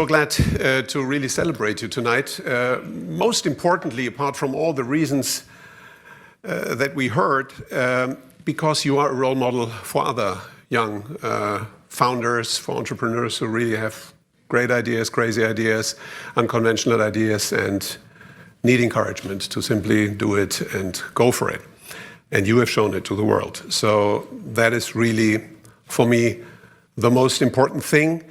So glad to really celebrate you tonight. Most importantly, apart from all the reasons that we heard, because you are a role model for other young founders, for entrepreneurs who really have great ideas, crazy ideas, unconventional ideas, and need encouragement to simply do it and go for it. And you have shown it to the world. So that is really, for me, the most important thing.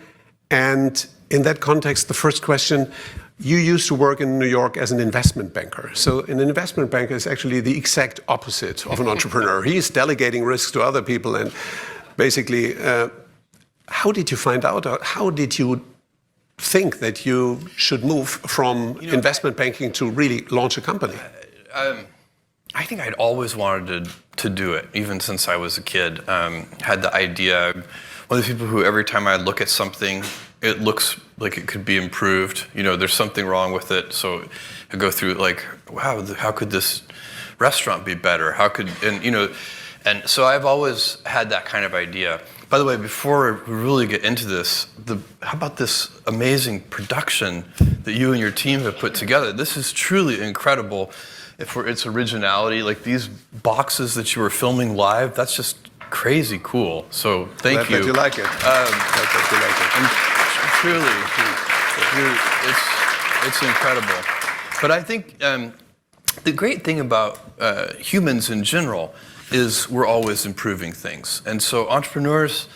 And in that context, the first question, you used to work in New York as an investment banker. So an investment banker is actually the exact opposite of an entrepreneur. He's delegating risks to other people. And basically, how did you find out? How did you think that you should move from investment banking to really launch a company? I think I'd always wanted to do it, even since I was a kid. Had the idea, one of the people who every time I look at something, it looks like it could be improved. There's something wrong with it. So I go through like, wow, how could this restaurant be better? And so I've always had that kind of idea. By the way, before we really get into this, how about this amazing production that you and your team have put together? This is truly incredible for its originality. Like these boxes that you were filming live, that's just crazy cool. So thank you. Glad that you like it. And truly, it's incredible. But I think the great thing about humans in general is we're always improving things. And so entrepreneurs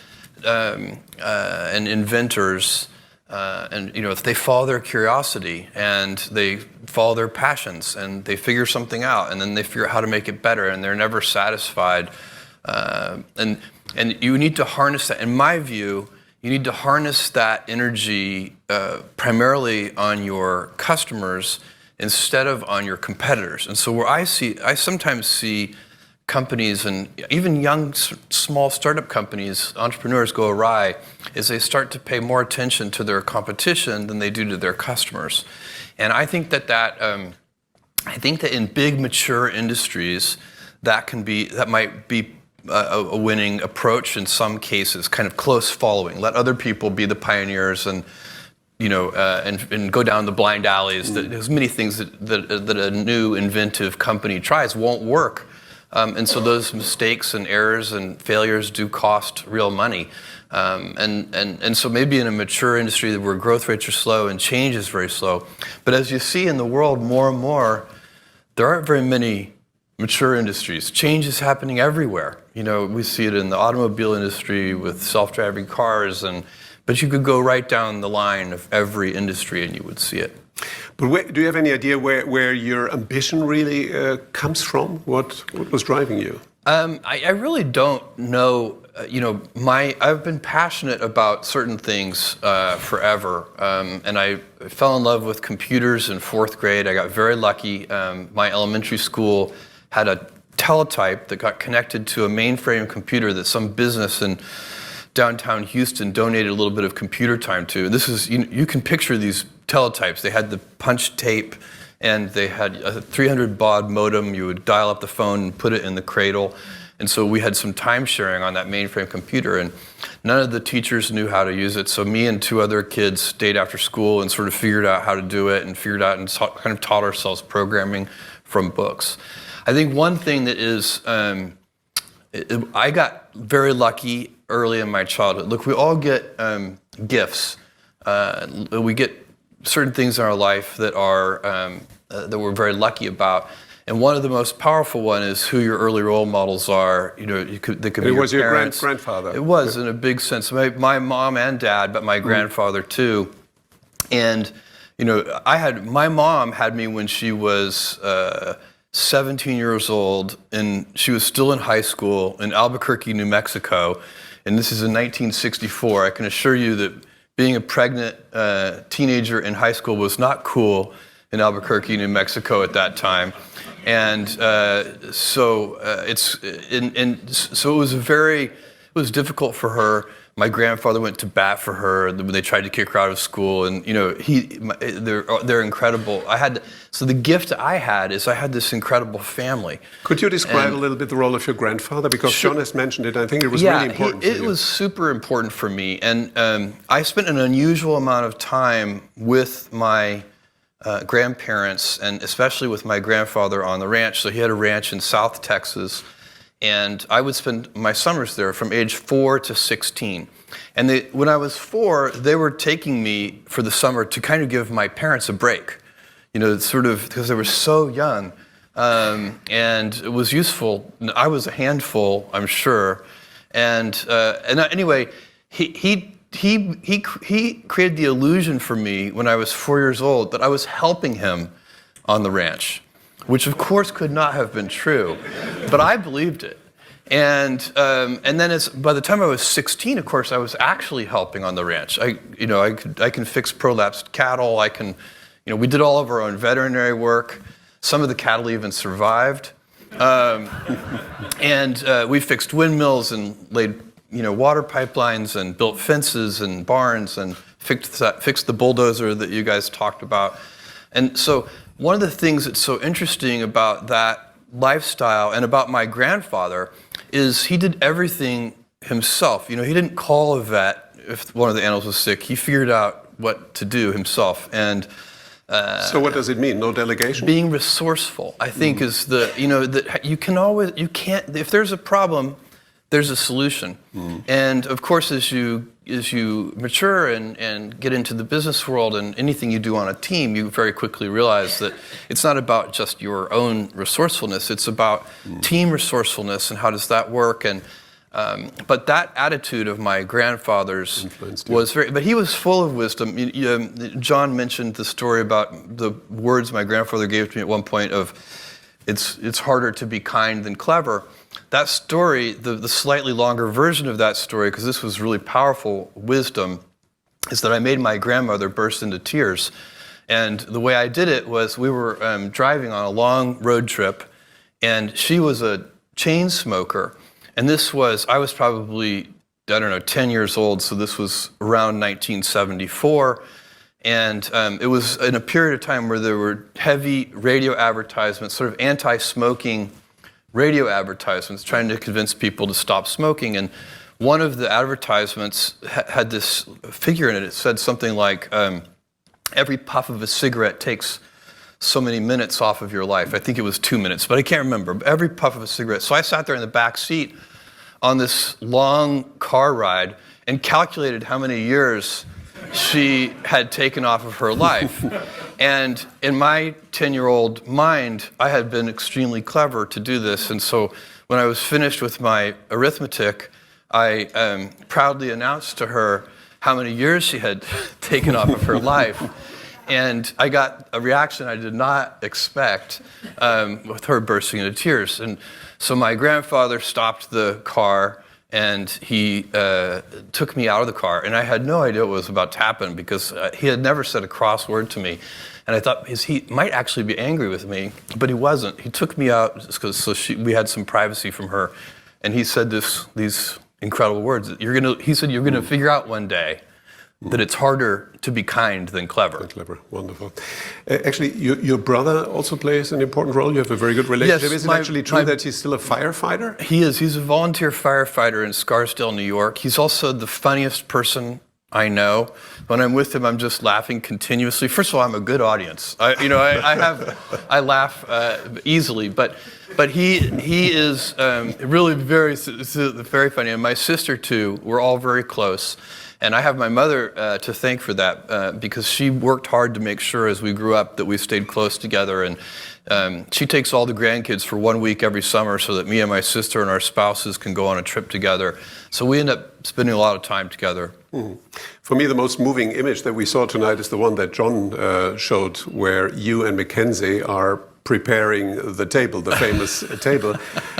and inventors, if they follow their curiosity and they follow their passions and they figure something out and then they figure out how to make it better and they're never satisfied. And you need to harness that. In my view, you need to harness that energy primarily on your customers instead of on your competitors. And so where I sometimes see companies and even young, small startup companies, entrepreneurs go awry, is they start to pay more attention to their competition than they do to their customers. And I think that in big, mature industries, that might be a winning approach in some cases, kind of close following. Let other people be the pioneers and go down the blind alleys. There's many things that a new inventive company tries won't work. And so those mistakes and errors and failures do cost real money. And so maybe in a mature industry where growth rates are slow and change is very slow. But as you see in the world more and more, there aren't very many mature industries. Change is happening everywhere. We see it in the automobile industry with self-driving cars, but you could go right down the line of every industry and you would see it. But do you have any idea where your ambition really comes from? What was driving you? I really don't know. I've been passionate about certain things forever, and I fell in love with computers in 4th grade. I got very lucky. My elementary school had a teletype that got connected to a mainframe computer that some business in downtown Houston donated a little bit of computer time to. This is, you can picture these teletypes. They had the punch tape and they had a 300 baud modem. You would dial up the phone and put it in the cradle. And so we had some time sharing on that mainframe computer, and none of the teachers knew how to use it. So me and 2 other kids stayed after school and sort of figured out how to do it and kind of taught ourselves programming from books. I think one thing that is, I got very lucky early in my childhood. Look, we all get gifts. We get certain things in our life that that we're very lucky about. And one of the most powerful one is who your early role models are. They could be your parents. It was your grandfather. It was, in a big sense. My mom and dad, but my grandfather too. And my mom had me when she was 17 years old, and she was still in high school in Albuquerque, New Mexico. And this is in 1964. I can assure you that being a pregnant teenager in high school was not cool in Albuquerque, New Mexico at that time. And so it was difficult for her. My grandfather went to bat for her when they tried to kick her out of school, and they're incredible. So the gift I had is I had this incredible family. Could you describe a little bit the role of your grandfather? Because John has mentioned it. I think it was really important. It was super important for me, and I spent an unusual amount of time with my grandparents, and especially with my grandfather on the ranch. So he had a ranch in South Texas. And I would spend my summers there from age 4 to 16. And when I was 4, they were taking me for the summer to kind of give my parents a break, sort of because they were so young. And it was useful. I was a handful, I'm sure. And anyway, he created the illusion for me when I was 4 years old that I was helping him on the ranch, which of course could not have been true, but I believed it. And then by the time I was 16, of course, I was actually helping on the ranch. I can fix prolapsed cattle. We did all of our own veterinary work. Some of the cattle even survived. We fixed windmills and laid, water pipelines and built fences and barns and fixed the bulldozer that you guys talked about. And so one of the things that's so interesting about that lifestyle and about my grandfather is he did everything himself. He didn't call a vet if one of the animals was sick. He figured out what to do himself. And so what does it mean? No delegation? Being resourceful, I think, is that you can't, if there's a problem, there's a solution. And of course, as you mature and get into the business world and anything you do on a team, you very quickly realize that it's not about just your own resourcefulness, it's about team resourcefulness and how does that work. And but that attitude of my grandfather's was but he was full of wisdom. John mentioned the story about the words my grandfather gave to me at one point of, it's harder to be kind than clever. That story, the slightly longer version of that story, because this was really powerful wisdom, is that I made my grandmother burst into tears. And the way I did it was we were driving on a long road trip, and she was a chain smoker. And I was probably, 10 years old, so this was around 1974. And it was in a period of time where there were heavy radio advertisements, sort of anti-smoking radio advertisements, trying to convince people to stop smoking. And one of the advertisements had this figure in it. It said something like, every puff of a cigarette takes so many minutes off of your life. I think it was 2 minutes, but I can't remember. Every puff of a cigarette. So I sat there in the back seat on this long car ride and calculated how many years she had taken off of her life. And in my 10-year-old mind, I had been extremely clever to do this. And so when I was finished with my arithmetic, I proudly announced to her how many years she had taken off of her life. And I got a reaction I did not expect, with her bursting into tears. And so my grandfather stopped the car, and he took me out of the car. And I had no idea what was about to happen, because he had never said a cross word to me. And I thought he might actually be angry with me, but he wasn't. He took me out we had some privacy from her. And he said these incredible words. He said, you're gonna figure out one day that it's harder to be kind than clever. Wonderful. Actually, your brother also plays an important role. You have a very good relationship. Yes, is it actually true that he's still a firefighter? He is. He's a volunteer firefighter in Scarsdale, New York. He's also the funniest person I know. When I'm with him, I'm just laughing continuously. First of all, I'm a good audience. I laugh easily, but he is really very funny. And my sister too. We're all very close. And I have my mother to thank for that, because she worked hard to make sure as we grew up that we stayed close together. And she takes all the grandkids for 1 week every summer so that me and my sister and our spouses can go on a trip together. So we end up spending a lot of time together. For me, the most moving image that we saw tonight is the one that John showed, where you and Mackenzie are preparing the table, the famous table,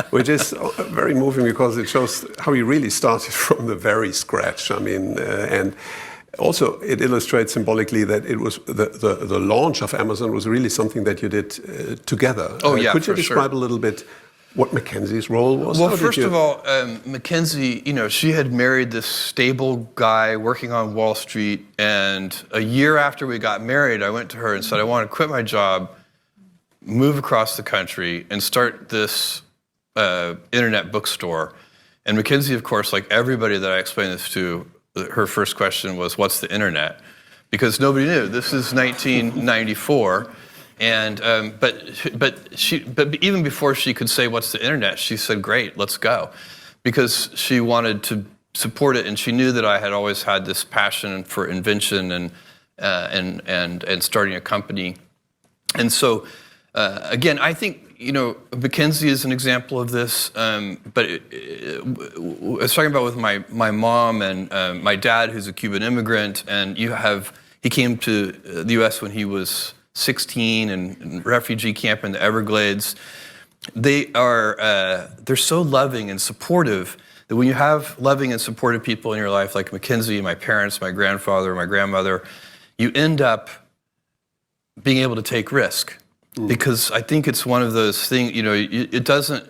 which is very moving because it shows how you really started from the very scratch. I mean, and also it illustrates symbolically that it was the launch of Amazon was really something that you did together. Oh yeah, could you for describe sure. a little bit what Mackenzie's role was? Well, first of all, Mackenzie, she had married this stable guy working on Wall Street, and a year after we got married, I went to her and said, I want to quit my job, move across the country, and start this internet bookstore. And Mackenzie, of course, like everybody that I explained this to, her first question was, what's the internet? Because nobody knew. This is 1994. And but even before she could say what's the internet, she said, "Great, let's go," because she wanted to support it, and she knew that I had always had this passion for invention and starting a company. And so, again, I think Mackenzie is an example of this. But I was talking about with my mom and my dad, who's a Cuban immigrant, and he came to the U.S. when he was 16 and refugee camp in the Everglades. They're so loving and supportive that when you have loving and supportive people in your life, like Mackenzie, my parents, my grandfather, my grandmother, you end up being able to take risk. Because I think it's one of those things, it doesn't,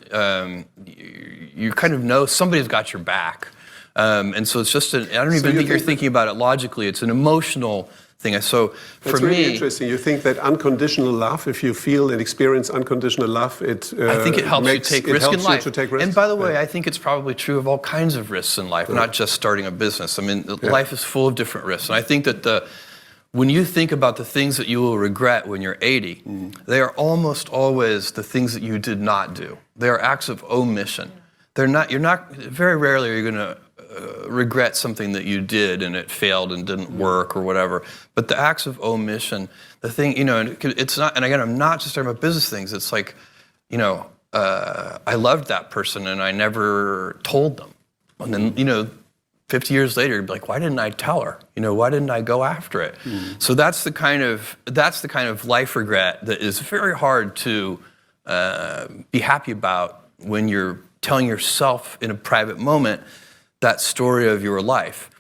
you kind of know somebody's got your back. And so it's just, I don't even think you're thinking about it logically, it's an emotional thing. So for That's me, really interesting. You think that unconditional love, if you feel and experience unconditional love, I think it helps you take risk in life. Risk. And by the way, I think it's probably true of all kinds of risks in life, not just starting a business. I mean, life is full of different risks. And I think that when you think about the things that you will regret when you're 80, they are almost always the things that you did not do. They are acts of omission. Very rarely are you going to regret something that you did and it failed and didn't work or whatever. But the acts of omission, the thing, it's not, and again, I'm not just talking about business things. It's like, I loved that person and I never told them. And then, 50 years later, you'd be like, why didn't I tell her? Why didn't I go after it? So that's the kind of life regret that is very hard to be happy about when you're telling yourself in a private moment that story of your life.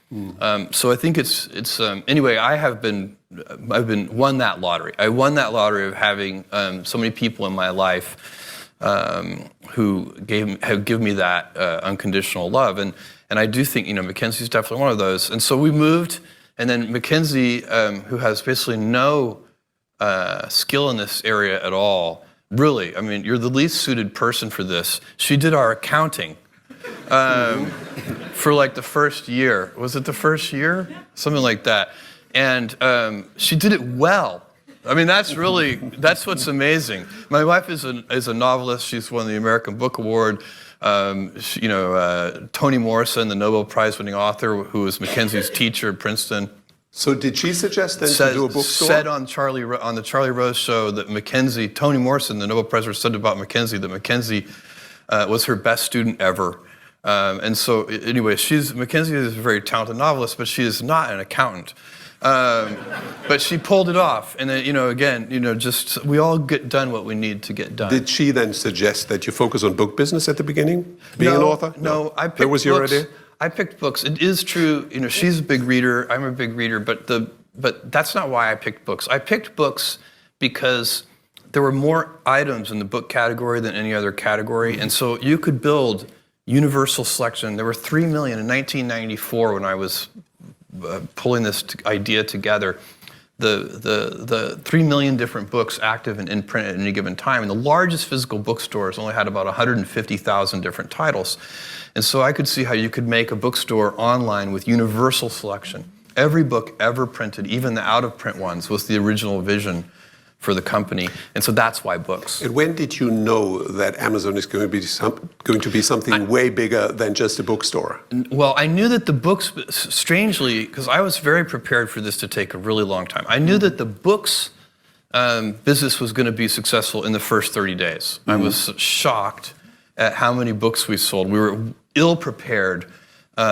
So I think it's anyway. I've won that lottery. I won that lottery of having so many people in my life who have given me that unconditional love, and I do think Mackenzie's definitely one of those. And so we moved, and then Mackenzie, who has basically no skill in this area at all. Really, I mean, you're the least suited person for this. She did our accounting. For like the first year. Was it the first year? Something like that. And she did it well. I mean, that's what's amazing. My wife is a novelist. She's won the American Book Award. Toni Morrison, the Nobel Prize winning author, who was Mackenzie's teacher at Princeton. So did she suggest then to do a bookstore? Said on the Charlie Rose show that Toni Morrison, the Nobel Prize winner, said about Mackenzie that Mackenzie was her best student ever. And so, anyway, Mackenzie is a very talented novelist, but she is not an accountant. But she pulled it off. And then, just we all get done what we need to get done. Did she then suggest that you focus on book business at the beginning, being an author? No, I picked That was your idea? I picked books. It is true, she's a big reader, I'm a big reader, but that's not why I picked books. I picked books because there were more items in the book category than any other category, and so you could build universal selection. There were 3 million in 1994 when I was pulling this idea together. The 3 million different books active and in print at any given time, and the largest physical bookstores only had about 150,000 different titles. And so I could see how you could make a bookstore online with universal selection. Every book ever printed, even the out-of-print ones, was the original vision for the company. And so that's why books. And when did you know that Amazon is going to be something way bigger than just a bookstore? Well, I knew that the books, strangely, because I was very prepared for this to take a really long time, I knew that the books business was going to be successful in the first 30 days. I was shocked at how many books we sold. We were ill-prepared. We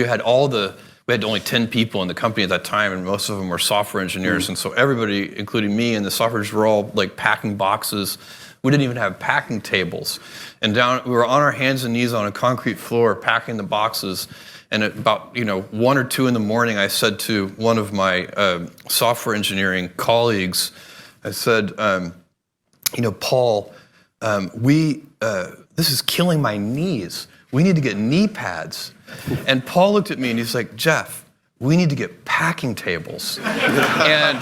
had only 10 people in the company at that time, and most of them were software engineers. And so everybody, including me and the software engineers, were all like packing boxes. We didn't even have packing tables. And we were on our hands and knees on a concrete floor packing the boxes. And at about 1 or 2 in the morning, I said to one of my software engineering colleagues, I said, Paul, this is killing my knees. We need to get knee pads. And Paul looked at me and he's like, Jeff, we need to get packing tables. and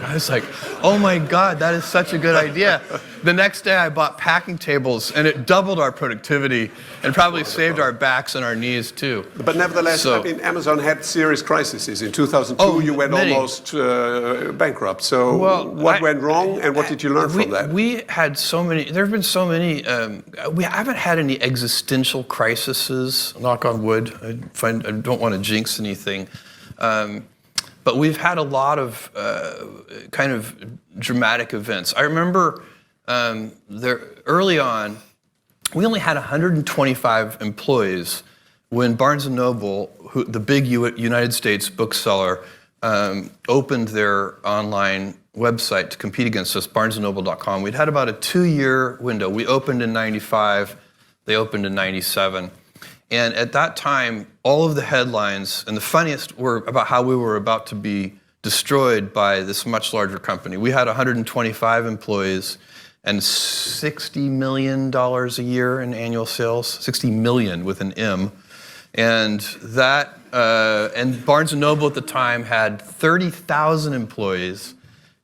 I was like, oh my God, that is such a good idea. The next day I bought packing tables and it doubled our productivity and probably saved our backs and our knees too. But nevertheless, I mean, Amazon had serious crises. In 2002, you went almost bankrupt. So what went wrang and what did you learn from that? We had so many, there have been so many, we haven't had any existential crises, knock on wood. I don't want to jinx anything. But we've had a lot of kind of dramatic events. I remember early on, we only had 125 employees when Barnes & Noble, the big United States bookseller, opened their online website to compete against us, barnesandnoble.com. We'd had about a 2-year window. We opened in 95, they opened in 97. And at that time, all of the headlines, and the funniest were about how we were about to be destroyed by this much larger company. We had 125 employees and $60 million a year in annual sales, 60 million with an M. And and Barnes & Noble at the time had 30,000 employees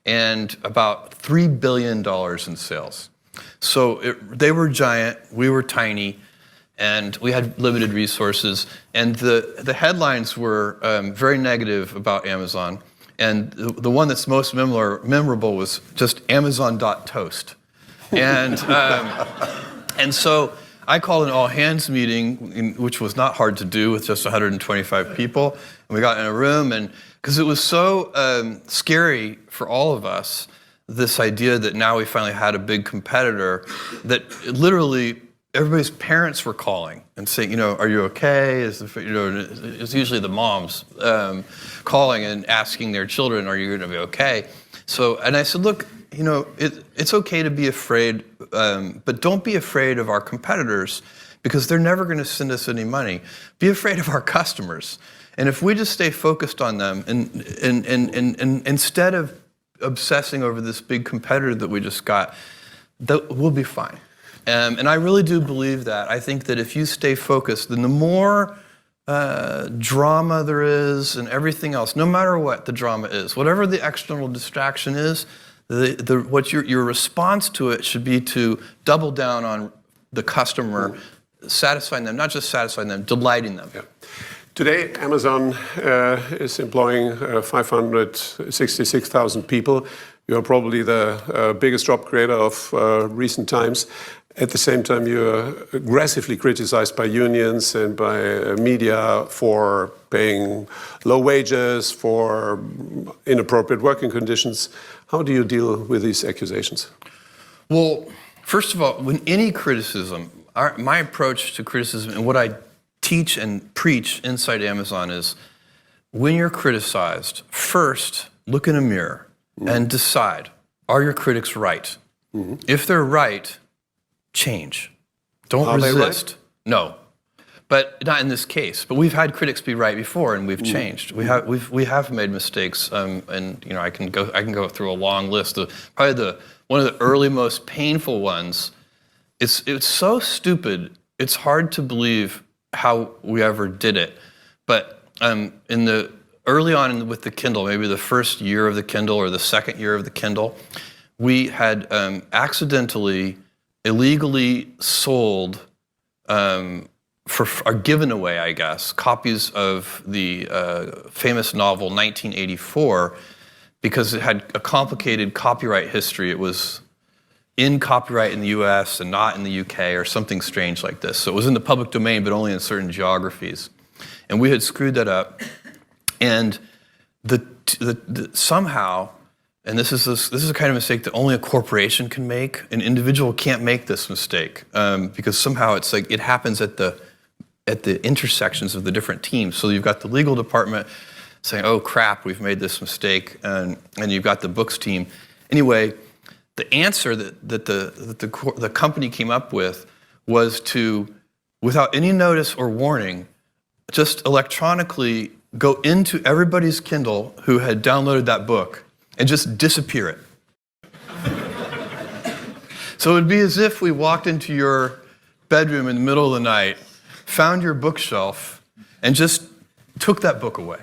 and about $3 billion in sales. So they were giant, we were tiny, and we had limited resources. And the headlines were very negative about Amazon. And the one that's most memorable was just Amazon.toast. And so I called an all-hands meeting, which was not hard to do with just 125 people. And we got in a room, and because it was so scary for all of us, this idea that now we finally had a big competitor, that literally everybody's parents were calling and saying, are you okay? It's usually the moms calling and asking their children, are you going to be okay? So, and I said, look, it's okay to be afraid, but don't be afraid of our competitors because they're never going to send us any money. Be afraid of our customers. And if we just stay focused on them and instead of obsessing over this big competitor that we just got, we'll be fine. And I really do believe that. I think that if you stay focused, then the more drama there is and everything else, no matter what the drama is, whatever the external distraction is, what your response to it should be to double down on the customer, satisfying them, not just satisfying them, delighting them. Yeah. Today, Amazon is employing 566,000 people. You're probably the biggest job creator of recent times. At the same time, you're aggressively criticized by unions and by media for paying low wages, for inappropriate working conditions. How do you deal with these accusations? Well, first of all, when any criticism, my approach to criticism and what I teach and preach inside Amazon is when you're criticized, first look in a mirror and decide, are your critics right? If they're right, change. Don't resist. Right? No, but not in this case. But we've had critics be right before, and we've changed. We have made mistakes, and I can go through a long list. Probably one of the early most painful ones. It's so stupid. It's hard to believe how we ever did it. But early on with the Kindle, maybe the first year of the Kindle or the second year of the Kindle, we had accidentally, illegally sold or given away, I guess, copies of the famous novel 1984 because it had a complicated copyright history. It was in copyright in the US and not in the UK or something strange like this. So it was in the public domain, but only in certain geographies. And we had screwed that up. And somehow, and this is a kind of mistake that only a corporation can make. An individual can't make this mistake because somehow it's like it happens at the intersections of the different teams. So you've got the legal department saying, "Oh crap, we've made this mistake," and you've got the books team. Anyway, the answer that the company came up with was to, without any notice or warning, just electronically go into everybody's Kindle who had downloaded that book and just disappear it. So it would be as if we walked into your bedroom in the middle of the night, found your bookshelf, and just took that book away.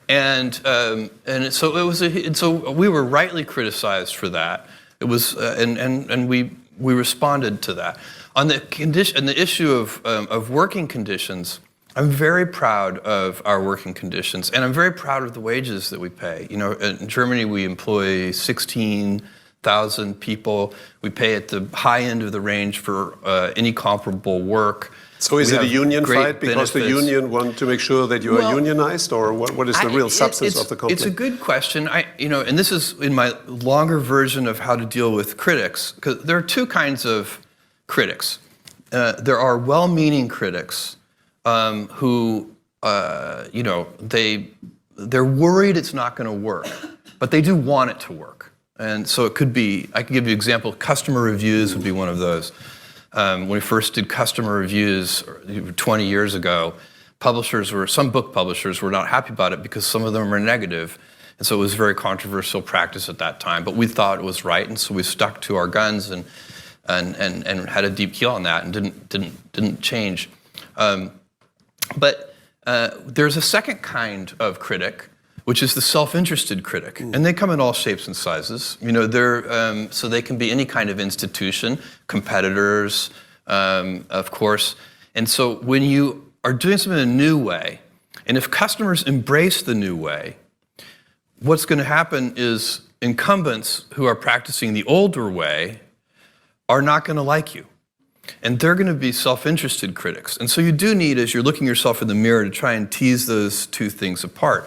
And so it was. And so we were rightly criticized for that. It was, and we responded to that. On the issue of working conditions, I'm very proud of our working conditions, and I'm very proud of the wages that we pay. You know, in Germany we employ 16,000 people. We pay at the high end of the range for any comparable work. So is it a union fight because benefits. the union want to make sure that you are unionized, or what is the real substance of the conflict? It's a good question. And this is in my longer version of how to deal with critics, because there are two kinds of critics. There are well-meaning critics who, they're worried it's not going to work, but they do want it to work. And so it could be, I can give you an example, customer reviews would be one of those. When we first did customer reviews 20 years ago, some book publishers were not happy about it because some of them were negative. And so it was a very controversial practice at that time, but we thought it was right, and so we stuck to our guns and had a deep heel on that and didn't change. But there's a second kind of critic, which is the self-interested critic, and they come in all shapes and sizes. You know, so they can be any kind of institution, competitors, of course. And so when you are doing something in a new way, and if customers embrace the new way, what's going to happen is incumbents who are practicing the older way are not going to like you. And they're going to be self-interested critics. And so you do need, as you're looking yourself in the mirror, to try and tease those two things apart.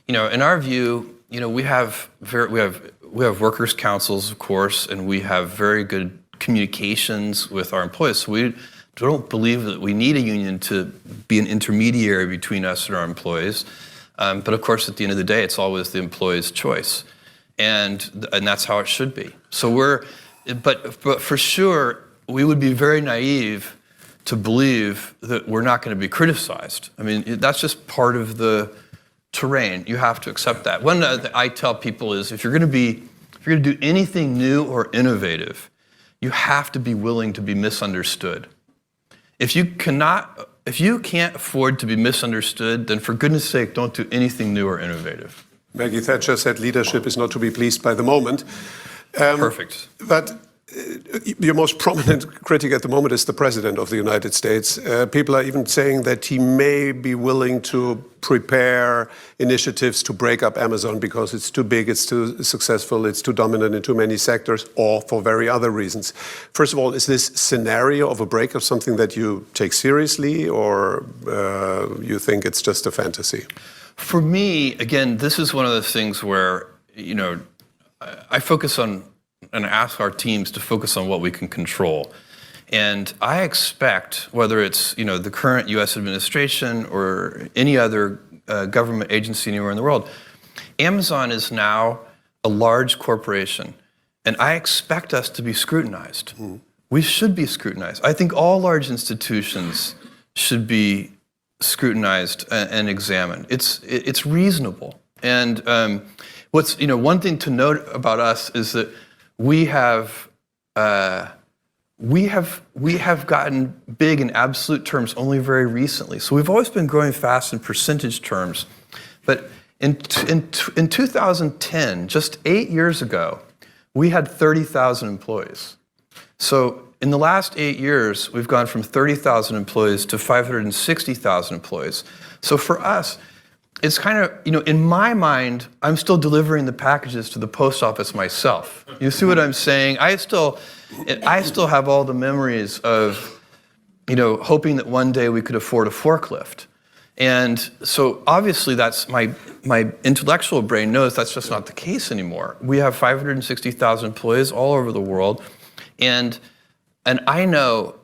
You know, in our view, you know, we have workers' councils, of course, and we have very good communications with our employees. So we don't believe that we need a union to be an intermediary between us and our employees. But of course, at the end of the day, it's always the employee's choice, and that's how it should be. So but for sure, we would be very naive to believe that we're not going to be criticized. I mean, that's just part of the terrain. You have to accept that. One that I tell people is, if you're going to do anything new or innovative, you have to be willing to be misunderstood. If you can't afford to be misunderstood, then for goodness sake, don't do anything new or innovative. Maggie Thatcher said leadership is not to be pleased by the moment. Perfect. But your most prominent critic at the moment is the President of the United States. People are even saying that he may be willing to prepare initiatives to break up Amazon because it's too big, it's too successful, it's too dominant in too many sectors, or for very other reasons. First of all, is this scenario of a breakup something that you take seriously, or you think it's just a fantasy? For me, again, this is one of those things where, you know, I focus on and ask our teams to focus on what we can control. And I expect, whether it's, you know, the current U.S. administration or any other government agency anywhere in the world, Amazon is now a large corporation, and I expect us to be scrutinized. We should be scrutinized. I think all large institutions should be scrutinized and examined. It's reasonable. And one thing to note about us is that we have gotten big in absolute terms only very recently. So we've always been growing fast in percentage terms. But in 2010, just 8 years ago, we had 30,000 employees. So in the last 8 years, we've gone from 30,000 employees to 560,000 employees. So for us, it's kind of, you know, in my mind, I'm still delivering the packages to the post office myself. You see what I'm saying? I still have all the memories of, you know, hoping that one day we could afford a forklift. And so obviously that's my intellectual brain knows that's just not the case anymore. We have 560,000 employees all over the world, and I know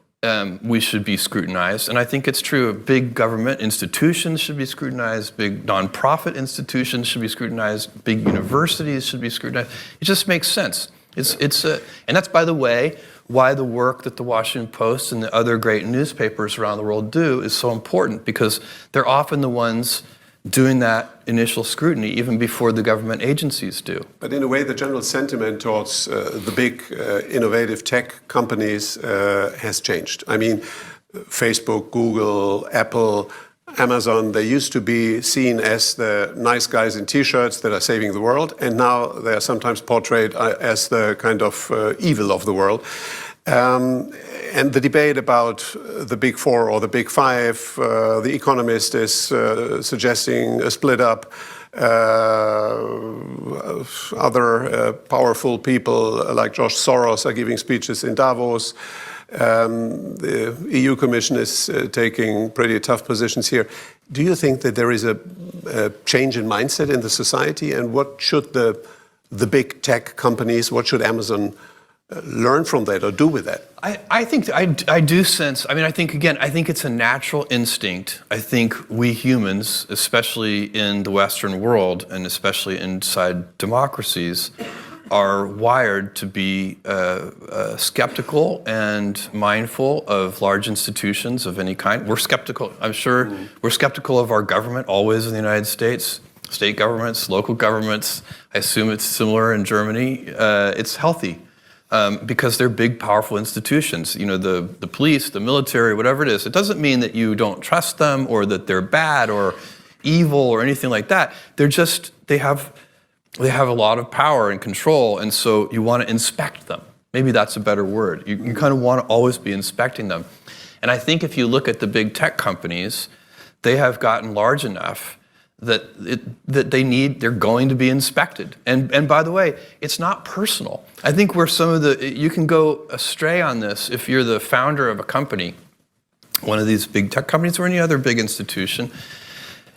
we should be scrutinized, and I think it's true. Big government institutions should be scrutinized. Big nonprofit institutions should be scrutinized. Big universities should be scrutinized. It just makes sense. And that's, by the way, why the work that the Washington Post and the other great newspapers around the world do is so important, because they're often the ones doing that initial scrutiny even before the government agencies do. But in a way, the general sentiment towards the big innovative tech companies has changed. I mean, Facebook, Google, Apple, Amazon, they used to be seen as the nice guys in T-shirts that are saving the world, and now they are sometimes portrayed as the kind of evil of the world. And the debate about the big four or the big five, The Economist is suggesting a split up. Other powerful people like George Soros are giving speeches in Davos. The EU Commission is taking pretty tough positions here. Do you think that there is a change in mindset in the society? And what should the big tech companies, what should Amazon learn from that or do with that? I think I do sense, I mean, I think it's a natural instinct. I think we humans, especially in the Western world and especially inside democracies, are wired to be skeptical and mindful of large institutions of any kind. We're skeptical, I'm sure, we're skeptical of our government always in the United States, state governments, local governments. I assume it's similar in Germany. It's healthy. Because they're big, powerful institutions. You know, the police, the military, whatever it is. It doesn't mean that you don't trust them or that they're bad or evil or anything like that. They're just, they have a lot of power and control, and so you want to inspect them. Maybe that's a better word. You kind of want to always be inspecting them. And I think if you look at the big tech companies, they have gotten large enough that they're going to be inspected. And by the way, it's not personal. I think where you can go astray on this if you're the founder of a company, one of these big tech companies or any other big institution.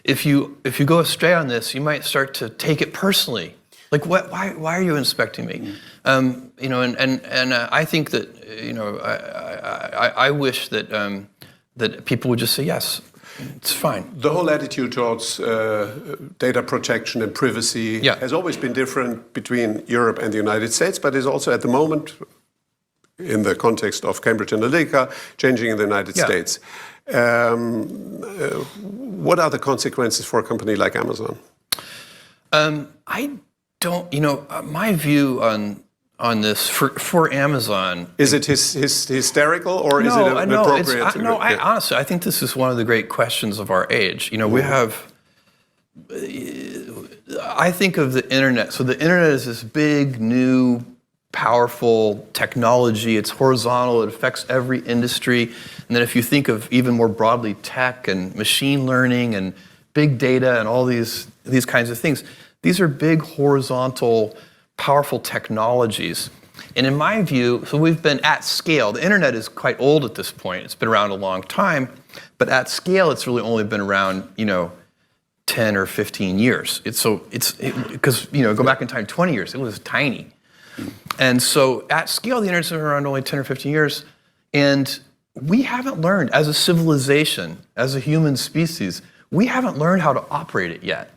If you go astray on this, you might start to take it personally. Like, why are you inspecting me? You know, and I think that, you know, I wish that that people would just say yes. It's fine. The whole attitude towards data protection and privacy has always been different between Europe and the United States, but is also at the moment, in the context of Cambridge Analytica, changing in the United States. What are the consequences for a company like Amazon? I don't, you know, my view on this for Amazon. Is it hysterical or is it an appropriate? Honestly, I think this is one of the great questions of our age. You know, we have, I think of the internet. So the internet is this big, new, powerful technology. It's horizontal. It affects every industry. And then if you think of even more broadly tech and machine learning and big data and all these kinds of things, these are big, horizontal, powerful technologies. And in my view, so we've been at scale. The internet is quite old at this point. It's been around a long time, but at scale, it's really only been around, you know, 10 or 15 years. Because, you know, go back in time 20 years, it was tiny. And so at scale, the internet's been around only 10 or 15 years. And we haven't learned as a civilization, as a human species, we haven't learned how to operate it yet.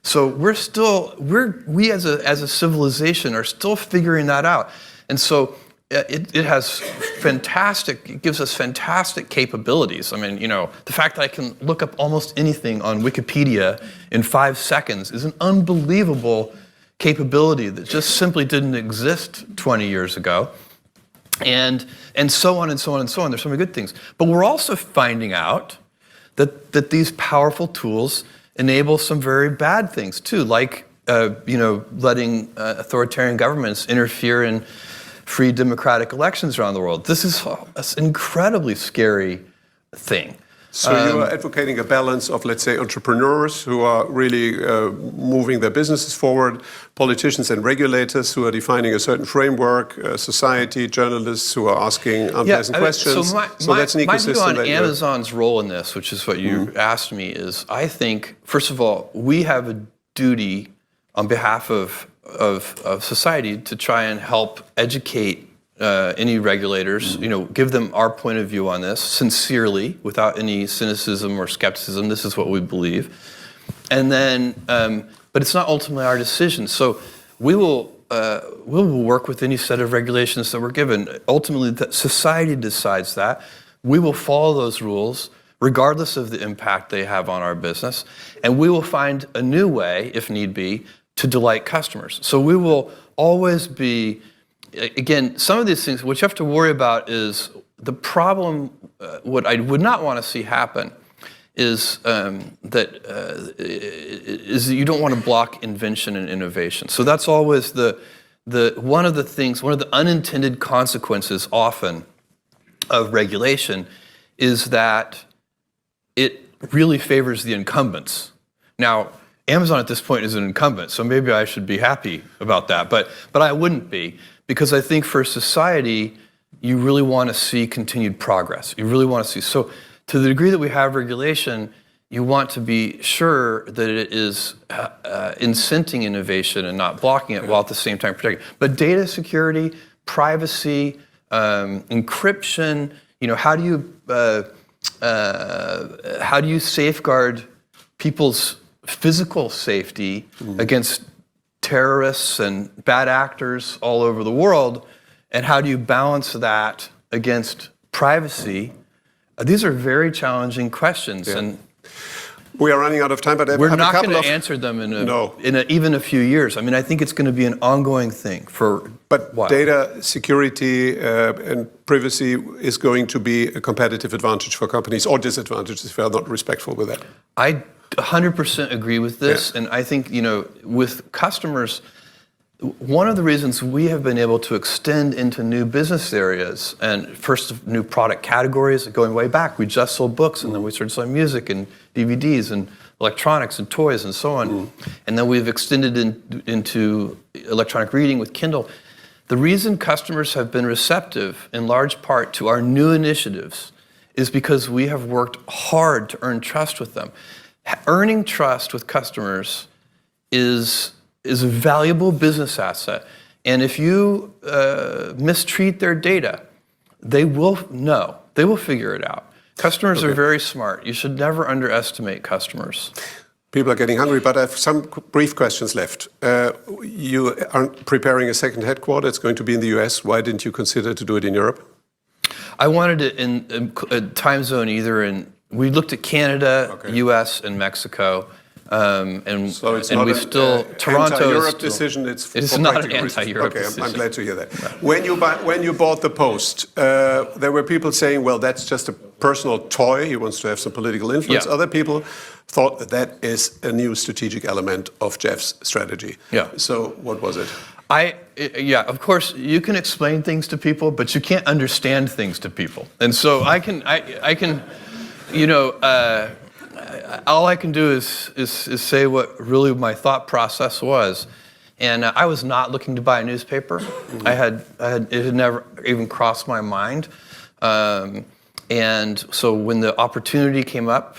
So we as a civilization are still figuring that out. And so it gives us fantastic capabilities. I mean, you know, the fact that I can look up almost anything on Wikipedia in 5 seconds is an unbelievable capability that just simply didn't exist 20 years ago. And so on and so on and so on. There's so many good things. But we're also finding out that these powerful tools enable some very bad things too, like you know, letting authoritarian governments interfere in free democratic elections around the world. This is an incredibly scary thing. So you are advocating a balance of, let's say, entrepreneurs who are really moving their businesses forward, politicians and regulators who are defining a certain framework, society, journalists who are asking unpleasant questions. So that's an ecosystem. My view on Amazon's role in this, which is what you asked me, is I think, first of all, we have a duty on behalf of society to try and help educate any regulators, you know, give them our point of view on this sincerely, without any cynicism or skepticism. This is what we believe, and then, but it's not ultimately our decision. So we will work with any set of regulations that we're given. Ultimately, society decides that. We will follow those rules. regardless of the impact they have on our business. And we will find a new way, if need be, to delight customers. So we will always be, again, some of these things, what you have to worry about is the problem, what I would not want to see happen is that you don't want to block invention and innovation. So that's always one of the unintended consequences often of regulation is that it really favors the incumbents. Now, Amazon at this point is an incumbent, so maybe I should be happy about that, but I wouldn't be, because I think for society, you really want to see continued progress. You really want to see, so to the degree that we have regulation, you want to be sure that it is incenting innovation and not blocking it, while at the same time protecting it. But data security, privacy, encryption, how do you safeguard people's physical safety against terrorists and bad actors all over the world, and how do you balance that against privacy? These are very challenging questions, and we are running out of time. But we're not going to answer them in even a few years. I mean, I think it's going to be an ongoing thing for. But data security and privacy is going to be a competitive advantage for companies, or disadvantage if they are not respectful with that. I 100% agree with this, and I think with customers. One of the reasons we have been able to extend into new business areas and first new product categories going way back. We just sold books, and then we started selling music and DVDs and electronics and toys and so on. And then we've extended into electronic reading with Kindle. The reason customers have been receptive in large part to our new initiatives is because we have worked hard to earn trust with them. Earning trust with customers is a valuable business asset. And if you mistreat their data, they will know. They will figure it out. Customers are very smart. You should never underestimate customers. People are getting hungry, but I have some brief questions left. You are preparing a second headquarters. It's going to be in the US. Why didn't you consider to do it in Europe? I wanted it in a time zone we looked at Canada, US, and Mexico. So it's not Toronto anti-Europe decision. It's not an anti-Europe decision. I'm glad to hear that. No. When you bought the Post, there were people saying, "Well, that's just a personal toy. He wants to have some political influence." Yeah. Other people thought that is a new strategic element of Jeff's strategy. Yeah. So what was it? Of course, you can explain things to people, but you can't understand things to people. And so I can. All I can do is say what really my thought process was, and I was not looking to buy a newspaper. It had never even crossed my mind, and so when the opportunity came up,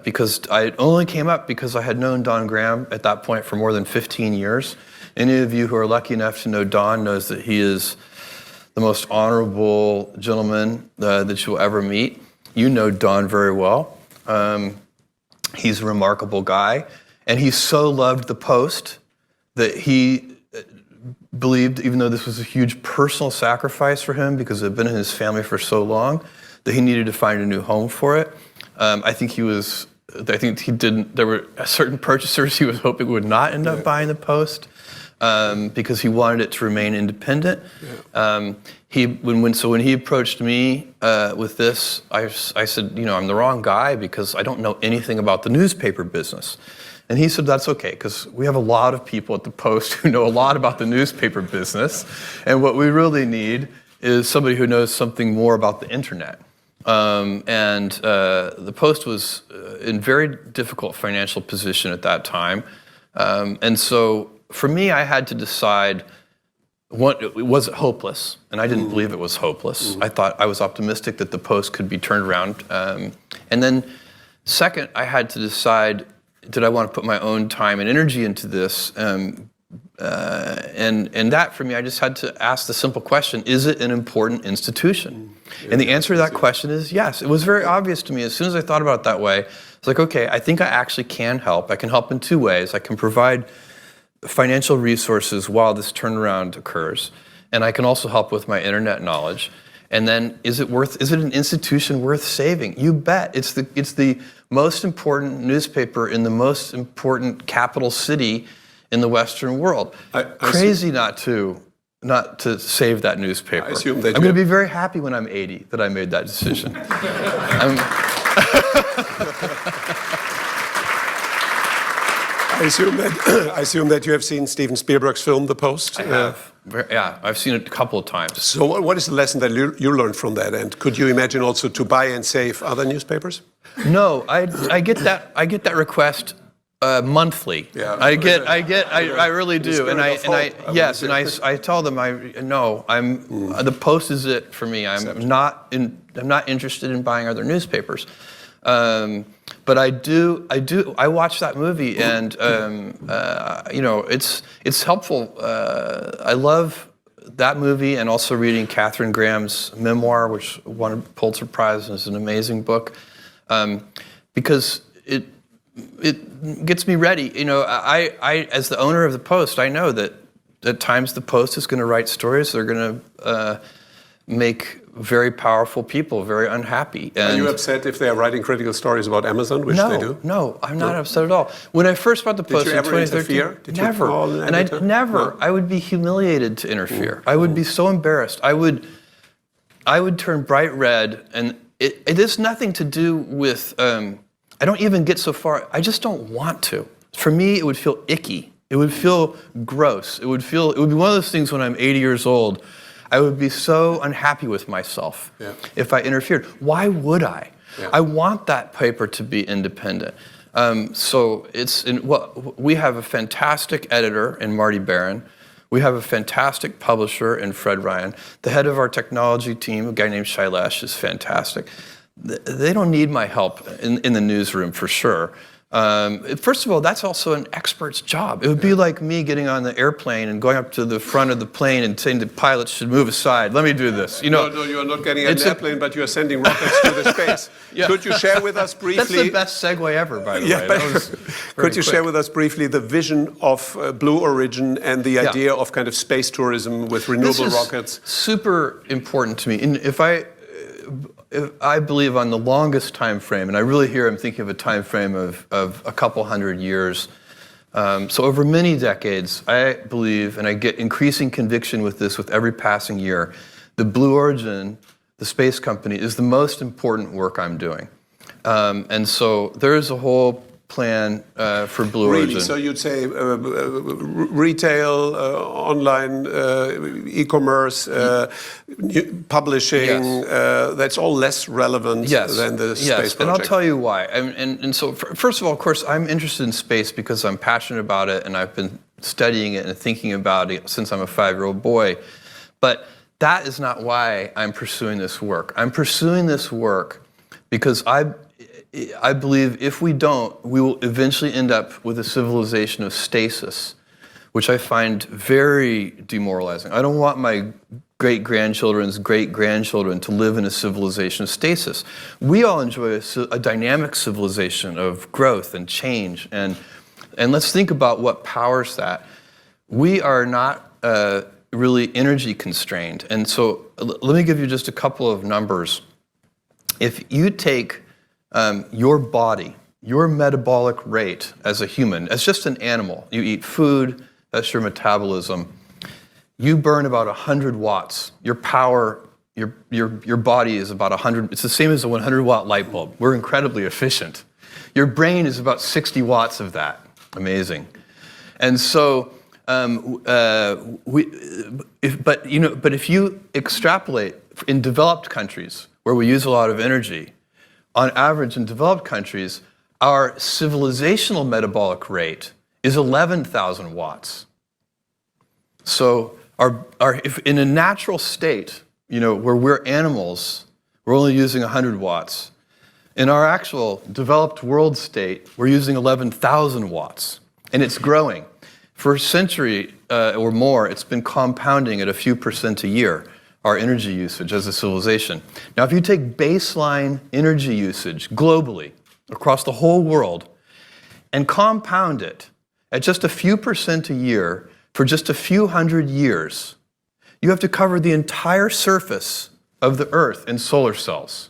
because I only came up because I had known Don Graham at that point for more than 15 years. Any of you who are lucky enough to know Don knows that he is the most honorable gentleman that you'll ever meet. You know Don very well. He's a remarkable guy, and he so loved the Post that he believed, even though this was a huge personal sacrifice for him because it had been in his family for so long, that he needed to find a new home for it. There were certain purchasers he was hoping would not end up buying the Post because he wanted it to remain independent. When he approached me with this, I said, I'm the wrong guy because I don't know anything about the newspaper business. And he said, that's okay, because we have a lot of people at the Post who know a lot about the newspaper business. And what we really need is somebody who knows something more about the internet. The Post was in very difficult financial position at that time. And so for me, I had to decide, was it hopeless? And I didn't believe it was hopeless. I was optimistic that the Post could be turned around. And then second, I had to decide, did I want to put my own time and energy into this? And that for me, I just had to ask the simple question, is it an important institution? And the answer to that question is yes. It was very obvious to me as soon as I thought about it that way. It's like, okay, I think I actually can help. I can help in two ways. I can provide financial resources while this turnaround occurs, and I can also help with my internet knowledge. And then, is it an institution worth saving? You bet. It's the most important newspaper in the most important capital city in the Western world. Crazy not to save that newspaper. I assume that I'm going to be very happy when I'm 80 that I made that decision. I assume that you have seen Steven Spielberg's film, The Post. I have. Yeah, I've seen it a couple of times. So what is the lesson that you learned from that? And could you imagine also to buy and save other newspapers? No, I get that request monthly. Yeah. I really do. And I tell them the Post is it for me. I'm not interested in buying other newspapers. But I watch that movie, and it's helpful. I love that movie, and also reading Katharine Graham's memoir, which won a Pulitzer Prize and is an amazing book, because it gets me ready. I as the owner of the Post, I know that at times the Post is going to write stories that are going to make very powerful people very unhappy. And are you upset if they are writing critical stories about Amazon, which they do? No, I'm not upset at all. When I first bought the Post in 2013, never. I would be humiliated to interfere. I would be so embarrassed. I would turn bright red, and it has nothing to do with. I don't even get so far. I just don't want to. For me, it would feel icky. It would feel gross. It would be one of those things when I'm 80 years old. I would be so unhappy with myself if I interfered. Why would I? Yeah. I want that paper to be independent. We have a fantastic editor in Marty Barron. We have a fantastic publisher in Fred Ryan. The head of our technology team, a guy named Shailesh, is fantastic. They don't need my help in the newsroom for sure. First of all, that's also an expert's job. It would be like me getting on the airplane and going up to the front of the plane and saying the pilots should move aside. Let me do this. No, you are not getting on an airplane, but you are sending rockets to the space. Yeah. Could you share with us briefly? That's the best segue ever, by the way. Could you share with us briefly the vision of Blue Origin and the idea of kind of space tourism with renewable rockets? Super important to me. And if I believe on the longest time frame, and I really I'm thinking of a time frame of a couple hundred years. So over many decades, I believe, and I get increasing conviction with this with every passing year, the Blue Origin, the space company, is the most important work I'm doing. And so there is a whole plan for Blue Origin. So you'd say retail, online, e-commerce, publishing, that's all less relevant than the space project. And I'll tell you why. And so first of all, of course, I'm interested in space because I'm passionate about it, and I've been studying it and thinking about it since I'm a 5-year-old boy. But that is not why I'm pursuing this work. I'm pursuing this work because I believe if we don't, we will eventually end up with a civilization of stasis, which I find very demoralizing. I don't want my great-grandchildren's great-grandchildren to live in a civilization of stasis. We all enjoy a dynamic civilization of growth and change, and let's think about what powers that. We are not really energy constrained, and so let me give you just a couple of numbers. If you take your body, your metabolic rate as a human, as just an animal, you eat food, that's your metabolism, you burn about 100 watts. Your power, your body is about 100, it's the same as a 100-watt light bulb. We're incredibly efficient. Your brain is about 60 watts of that. Amazing. And so, if you extrapolate in developed countries where we use a lot of energy, on average in developed countries, our civilizational metabolic rate is 11,000 watts. So if in a natural state, where we're animals, we're only using 100 watts. In our actual developed world state, we're using 11,000 watts, and it's growing. For a century or more, it's been compounding at a few percent a year, our energy usage as a civilization. Now, if you take baseline energy usage globally, across the whole world, and compound it at just a few percent a year for just a few hundred years, you have to cover the entire surface of the Earth in solar cells.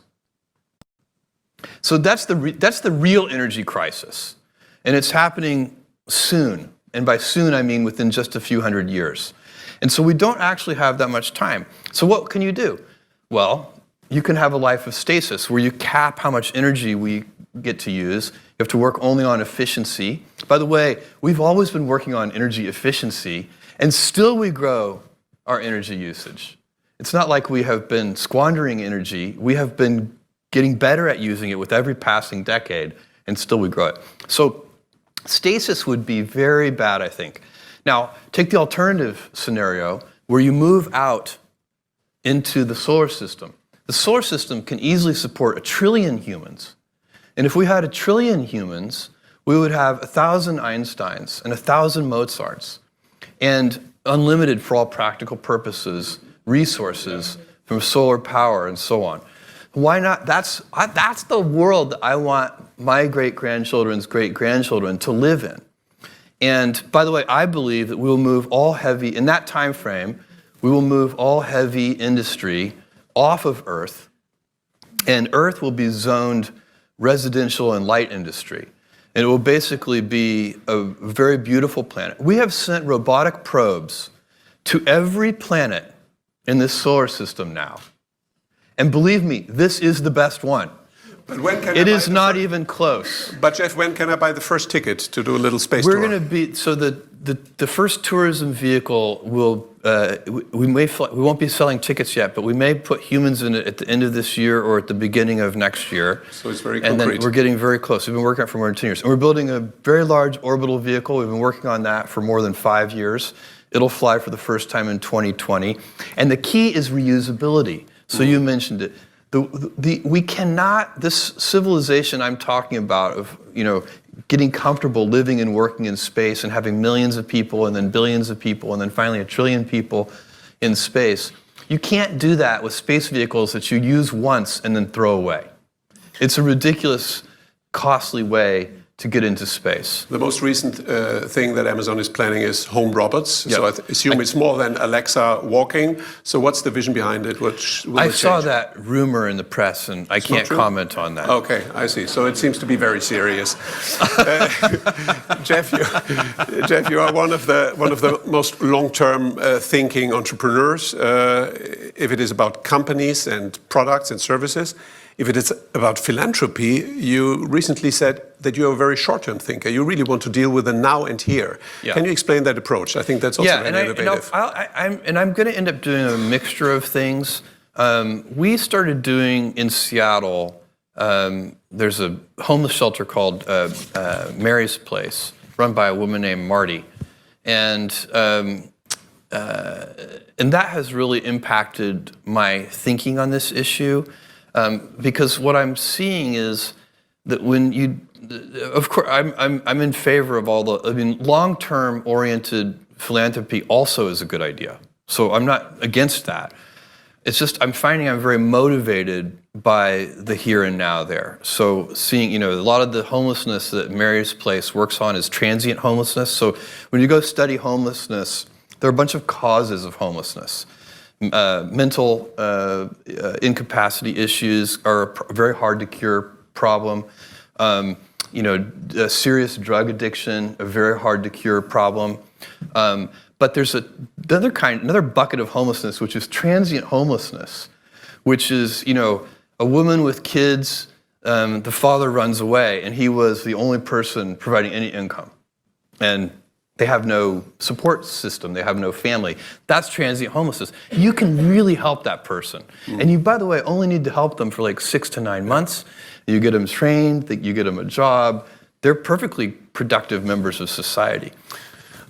So that's the real energy crisis. And it's happening soon. And by soon, I mean within just a few hundred years. And so we don't actually have that much time. So what can you do? Well, you can have a life of stasis where you cap how much energy we get to use. You have to work only on efficiency. By the way, we've always been working on energy efficiency, and still we grow our energy usage. It's not like we have been squandering energy. We have been getting better at using it with every passing decade, and still we grow it. So stasis would be very bad, I think. Now, take the alternative scenario where you move out into the solar system. The solar system can easily support 1 trillion humans. And if we had 1 trillion humans, we would have 1,000 Einsteins and 1,000 Mozarts and unlimited, for all practical purposes, resources from solar power and so on. Why not? That's the world that I want my great-grandchildren's great-grandchildren to live in. And by the way, I believe that we will move all heavy, in that time frame, we will move all heavy industry off of Earth, and Earth will be zoned residential and light industry. And it will basically be a very beautiful planet. We have sent robotic probes to every planet in this solar system now. And believe me, this is the best one. But when can it is not even close. But Jeff, when can I buy the first ticket to do a little space tour? tour? We're going to be, so the first tourism vehicle will, we won't be selling tickets yet, but we may put humans in it at the end of this year or at the beginning of next year. So it's very concrete. And then we're getting very close. We've been working on it for more than 10 years. And we're building a very large orbital vehicle. We've been working on that for more than 5 years. It'll fly for the first time in 2020. And the key is reusability. So you mentioned it. We cannot, this civilization I'm talking about of, getting comfortable living and working in space and having millions of people and then billions of people and then finally 1 trillion people in space, you can't do that with space vehicles that you use once and then throw away. It's a ridiculous, costly way to get into space. The most recent thing that Amazon is planning is home robots. Yep. So I assume it's more than Alexa walking. So what's the vision behind it? I saw that rumor in the press, and I can't comment on that. Okay, I see. So it seems to be very serious. Jeff, you are one of the most long-term thinking entrepreneurs. If it is about companies and products and services. If it is about philanthropy, you recently said that you're a very short-term thinker. You really want to deal with the now and here. Yeah. Can you explain that approach? I think that's also very innovative. I'm going to end up doing a mixture of things. We started doing in Seattle, there's a homeless shelter called Mary's Place, run by a woman named Marty. And that has really impacted my thinking on this issue. Because what I'm seeing is that when you, of course, I'm in favor of all long-term oriented philanthropy also is a good idea. So I'm not against that. It's just I'm finding I'm very motivated by the here and now there. So seeing, a lot of the homelessness that Mary's Place works on is transient homelessness. So when you go study homelessness, there are a bunch of causes of homelessness. Mental incapacity issues are a very hard to cure problem. Serious drug addiction, a very hard to cure problem. But there's another bucket of homelessness, which is transient homelessness, which is, a woman with kids, the father runs away, and he was the only person providing any income. And they have no support system. They have no family. That's transient homelessness. You can really help that person. And you, by the way, only need to help them for like 6 to 9 months. You get them trained, you get them a job. They're perfectly productive members of society.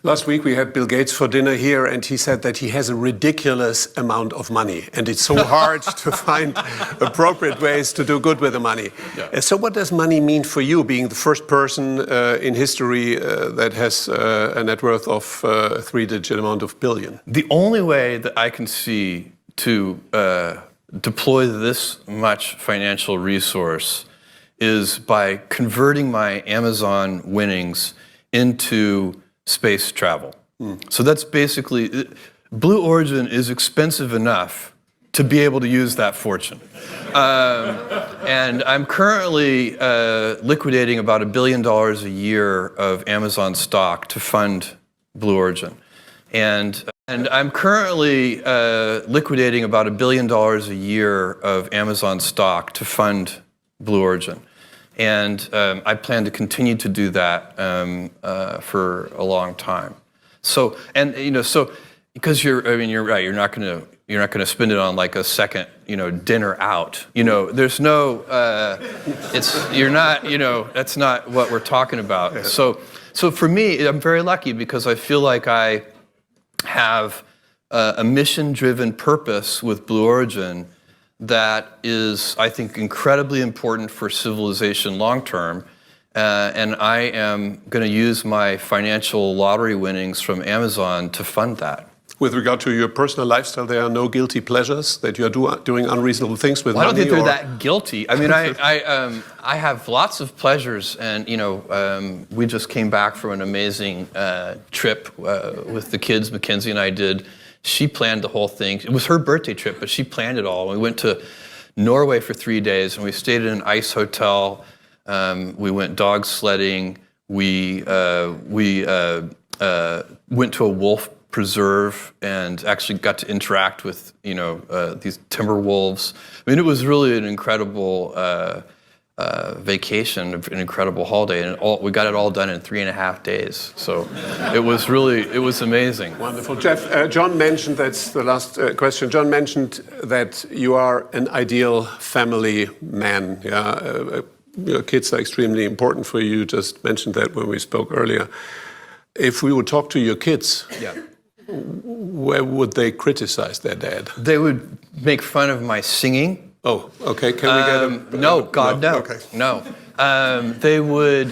Last week we had Bill Gates for dinner here, and he said that he has a ridiculous amount of money, and it's so hard to find appropriate ways to do good with the money. Yeah. So what does money mean for you, being the first person in history that has a net worth of a 3-digit amount of billion? The only way that I can see to deploy this much financial resource is by converting my Amazon winnings into space travel. So that's basically, Blue Origin is expensive enough to be able to use that fortune. And I'm currently liquidating about $1 billion a year of Amazon stock to fund Blue Origin. And I'm currently liquidating about $1 billion a year of Amazon stock to fund Blue Origin. And I plan to continue to do that for a long time. So, and so because you're right, you're not gonna spend it on like a second, dinner out. There's no, that's not what we're talking about. Yeah. So for me, I'm very lucky because I feel like I have a mission-driven purpose with Blue Origin that is, I think, incredibly important for civilization long-term. And I am going to use my financial lottery winnings from Amazon to fund that. With regard to your personal lifestyle, there are no guilty pleasures that you are doing unreasonable things with money? I don't think they're that guilty. I mean, I have lots of pleasures, and we just came back from an amazing trip with the kids. Mackenzie and I did. She planned the whole thing. It was her birthday trip, but she planned it all. We went to Norway for 3 days, and we stayed in an ice hotel. We went dog sledding. We went to a wolf preserve and actually got to interact with these timber wolves. I mean, it was really an incredible vacation, an incredible holiday, and we got it all done in 3.5 days. So it was amazing. Wonderful. Jeff, John mentioned, that's the last question, John mentioned that you are an ideal family man. Yeah? Your kids are extremely important for you. You just mentioned that when we spoke earlier. If we would talk to your kids, yeah, where would they criticize their dad? They would make fun of my singing. Oh, okay. Can we get a... No, God, no. Okay. No. They would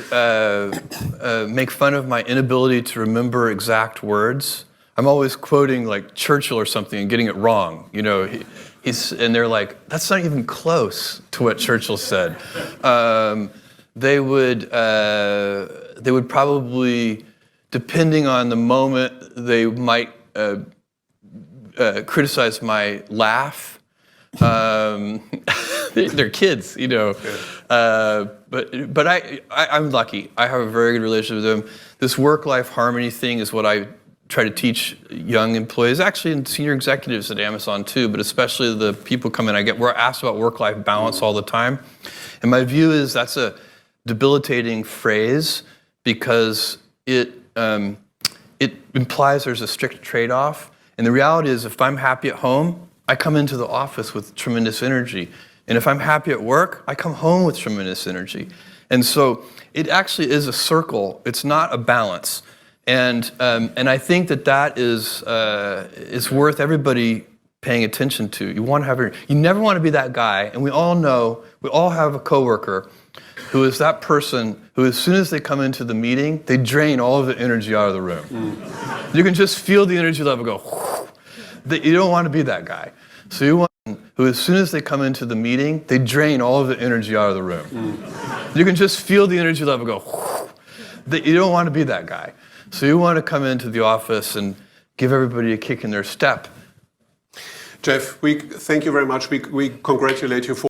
make fun of my inability to remember exact words. I'm always quoting like Churchill or something and getting it wrong. And they're like, that's not even close to what Churchill said. They would probably, depending on the moment, they might criticize my laugh. They're kids, but I'm lucky. I have a very good relationship with them. This work-life harmony thing is what I try to teach young employees, actually, and senior executives at Amazon too, but especially the people come in. We're asked about work-life balance all the time, and my view is that's a debilitating phrase because it implies there's a strict trade-off. And the reality is, if I'm happy at home, I come into the office with tremendous energy. And if I'm happy at work, I come home with tremendous energy. And so it actually is a circle. It's not a balance. And I think that is worth everybody paying attention to. You never want to be that guy. And we all have a coworker who is that person who, as soon as they come into the meeting, they drain all of the energy out of the room. Mm. You can just feel the energy level go, whoosh. You don't want to be that guy. So you want who, as soon as they come into the meeting, they drain all of the energy out of the room. Mm. You can just feel the energy level go, whoosh. You don't want to be that guy. So you want to come into the office and give everybody a kick in their step. Jeff, we thank you very much. We congratulate you for